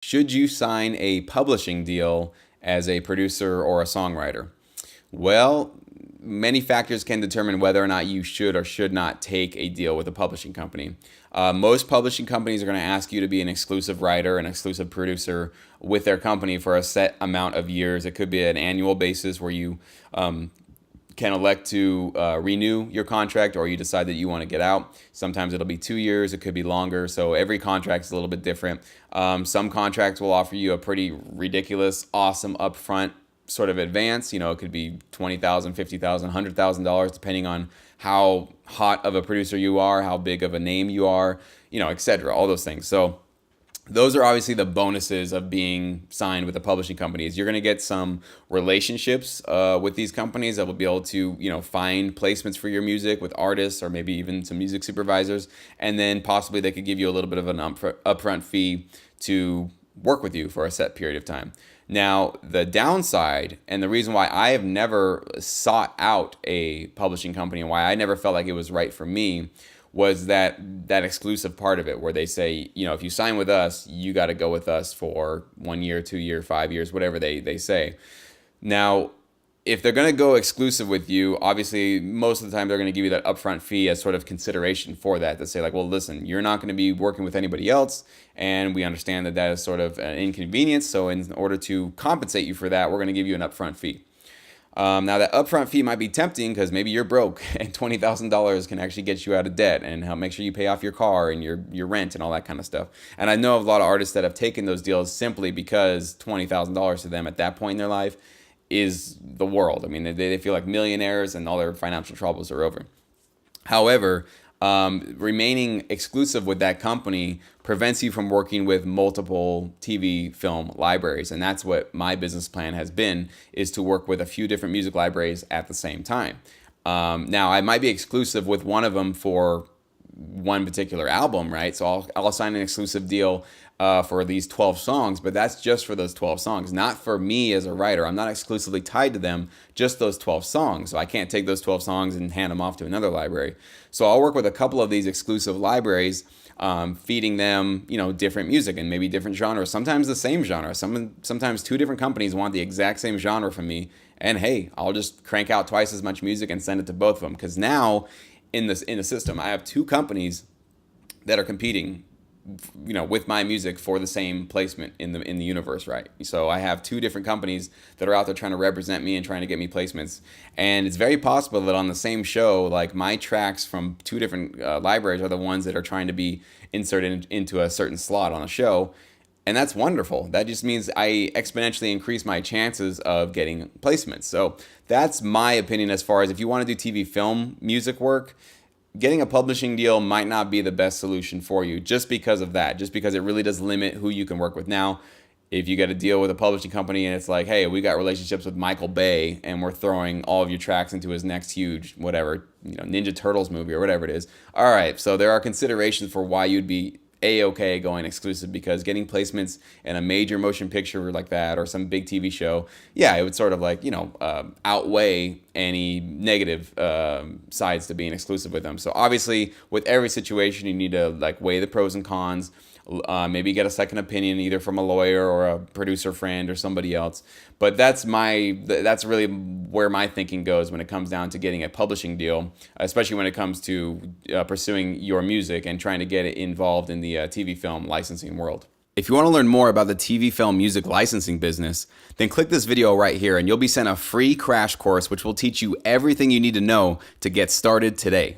Should you sign a publishing deal as a producer or a songwriter? Well, many factors can determine whether or not you should or should not take a deal with a publishing company. Most publishing companies are going to ask you to be an exclusive writer, an exclusive producer with their company for a set amount of years. It could be an annual basis where you can elect to renew your contract, or you decide that you want to get out. Sometimes it'll be 2 years, it could be longer. So every contract is a little bit different. Some contracts will offer you a pretty ridiculous, awesome upfront sort of advance. It could be $20,000, $50,000, $100,000, depending on how hot of a producer you are, how big of a name you are, etc. All those things. So those are obviously the bonuses of being signed with the publishing companies. You're going to get some relationships with these companies that will be able to, find placements for your music with artists, or maybe even some music supervisors. And then possibly they could give you a little bit of an upfront fee to work with you for a set period of time. Now, the downside, and the reason why I have never sought out a publishing company and why I never felt like it was right for me, was that exclusive part of it, where they say, if you sign with us, you got to go with us for 1 year, 2 year, 5 years, whatever they say. Now, if they're going to go exclusive with you, obviously most of the time they're going to give you that upfront fee as sort of consideration for that, to say like, well, listen, you're not going to be working with anybody else, and we understand that is sort of an inconvenience. So in order to compensate you for that, we're going to give you an upfront fee. Now that upfront fee might be tempting because maybe you're broke and $20,000 can actually get you out of debt and help make sure you pay off your car and your rent and all that kind of stuff. And I know of a lot of artists that have taken those deals simply because $20,000 to them at that point in their life is the world. I mean, they feel like millionaires and all their financial troubles are over. However, remaining exclusive with that company prevents you from working with multiple TV film libraries. And that's what my business plan has been, is to work with a few different music libraries at the same time. Now, I might be exclusive with one of them for one particular album, right? So I'll sign an exclusive deal for these 12 songs, but that's just for those 12 songs, not for me as a writer. I'm not exclusively tied to them, just those 12 songs. So I can't take those 12 songs and hand them off to another library. So I'll work with a couple of these exclusive libraries, feeding them, different music and maybe different genres, sometimes the same genre. Sometimes two different companies want the exact same genre from me. And hey, I'll just crank out twice as much music and send it to both of them. Because now in the system, I have two companies that are competing, with my music for the same placement in the universe, right? So I have two different companies that are out there trying to represent me and trying to get me placements. And it's very possible that on the same show, like my tracks from two different libraries are the ones that are trying to be inserted into a certain slot on a show. And that's wonderful. That just means I exponentially increase my chances of getting placements. So that's my opinion as far as if you want to do TV film music work, getting a publishing deal might not be the best solution for you just because of that, just because it really does limit who you can work with. Now, if you get a deal with a publishing company and it's like, hey, we got relationships with Michael Bay and we're throwing all of your tracks into his next huge, whatever, Ninja Turtles movie or whatever it is. All right, so there are considerations for why you'd be A-okay going exclusive, because getting placements in a major motion picture like that or some big TV show, yeah, it would sort of like, outweigh any negative sides to being exclusive with them. So obviously with every situation, you need to like weigh the pros and cons, maybe get a second opinion either from a lawyer or a producer friend or somebody else. But that's really where my thinking goes when it comes down to getting a publishing deal, especially when it comes to pursuing your music and trying to get it involved in the TV film licensing world. If you want to learn more about the TV film music licensing business, then click this video right here and you'll be sent a free crash course which will teach you everything you need to know to get started today.